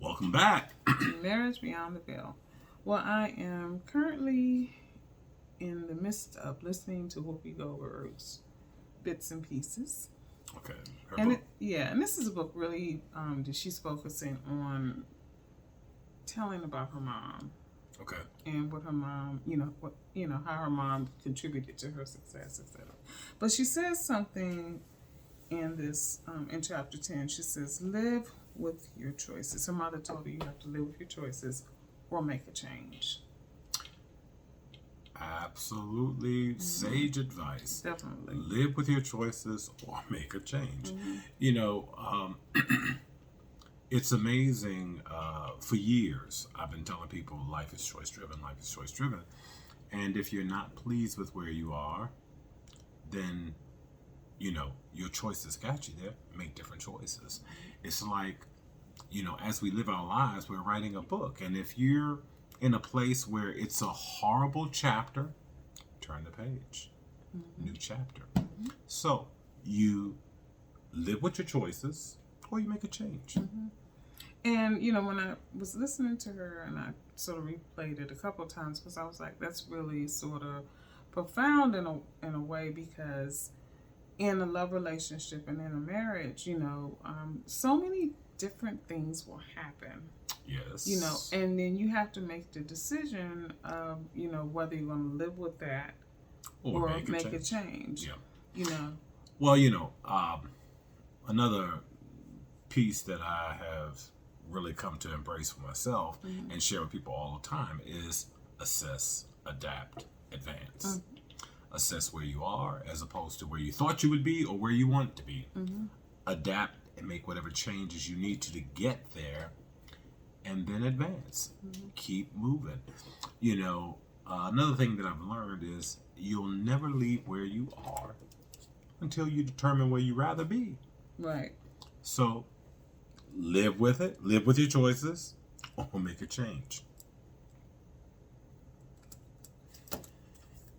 Welcome back. Marriage Beyond the Veil. Well, I am currently in the midst of listening to Whoopi Goldberg's Bits and Pieces. Okay. And and this is a book really that she's focusing on telling about her mom. Okay. And what her mom, how her mom contributed to her success, etc. But she says something in this, in chapter 10. She says, live with your choices. Her mother told her you have to live with your choices or make a change. Absolutely sage advice. Definitely. Live with your choices or make a change. It's amazing. For years, I've been telling people life is choice driven, life is choice driven. And if you're not pleased with where you are, then, your choices got you there. Make different choices. It's like, as we live our lives, we're writing a book. And if you're in a place where it's a horrible chapter, turn the page. New chapter. So you live with your choices or you make a change. And, when I was listening to her and I sort of replayed it a couple of times because I was like, that's really sort of profound in a way, because in a love relationship and in a marriage, so many different things will happen. Yes. And then you have to make the decision of, whether you're going to live with that or make a change. Yeah. Well, another piece that I have really come to embrace for myself and share with people all the time is assess, adapt, advance. Assess where you are as opposed to where you thought you would be or where you want to be. Adapt and make whatever changes you need to get there, and then advance. Keep moving. Another thing that I've learned is you'll never leave where you are until you determine where you'd rather be. Right. So live with it, live with your choices, or make a change.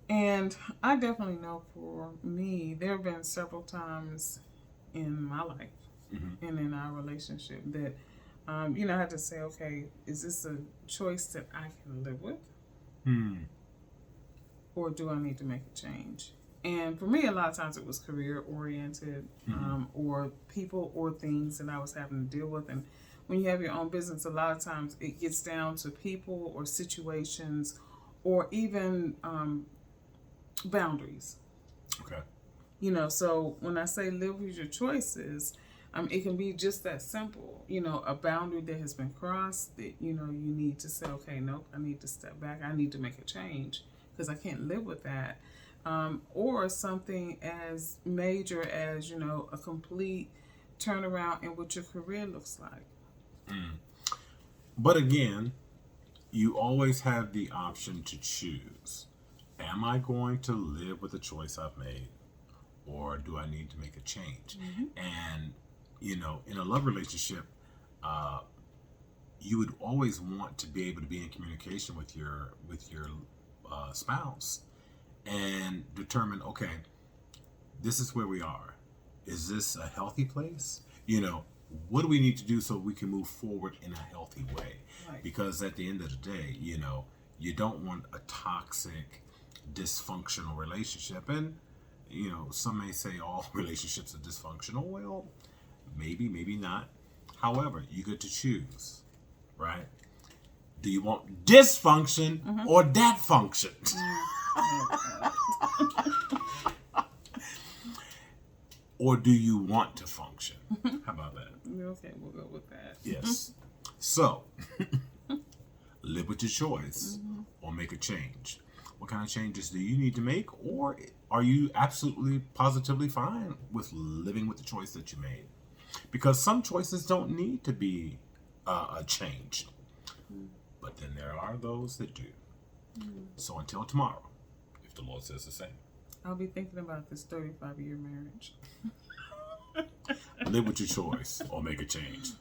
And I definitely know for me, there have been several times in my life and in our relationship that, I had to say, okay, is this a choice that I can live with? Or do I need to make a change? And for me, a lot of times it was career-oriented or people or things that I was having to deal with. And when you have your own business, a lot of times it gets down to people or situations or even boundaries. Okay. So when I say live with your choices, it can be just that simple. A boundary that has been crossed that, you need to say, okay, nope, I need to step back. I need to make a change because I can't live with that. Or something as major as, a complete turnaround in what your career looks like. But again, you always have the option to choose. Am I going to live with the choice I've made, or do I need to make a change? And, in a love relationship, you would always want to be able to be in communication with your spouse and determine, okay, this is where we are. Is this a healthy place? What do we need to do so we can move forward in a healthy way? Right. Because at the end of the day, you don't want a toxic, dysfunctional relationship. And, some may say all relationships are dysfunctional. Well, maybe not. However, you get to choose, right? Do you want dysfunction or that function? Or do you want to function? How about that? Okay, we'll go with that. Yes. So, live with your choice or make a change. What kind of changes do you need to make? Or are you absolutely, positively fine with living with the choice that you made? Because some choices don't need to be changed. But then there are those that do. So until tomorrow, if the Lord says the same. I'll be thinking about this 35-year marriage. Live with your choice or make a change.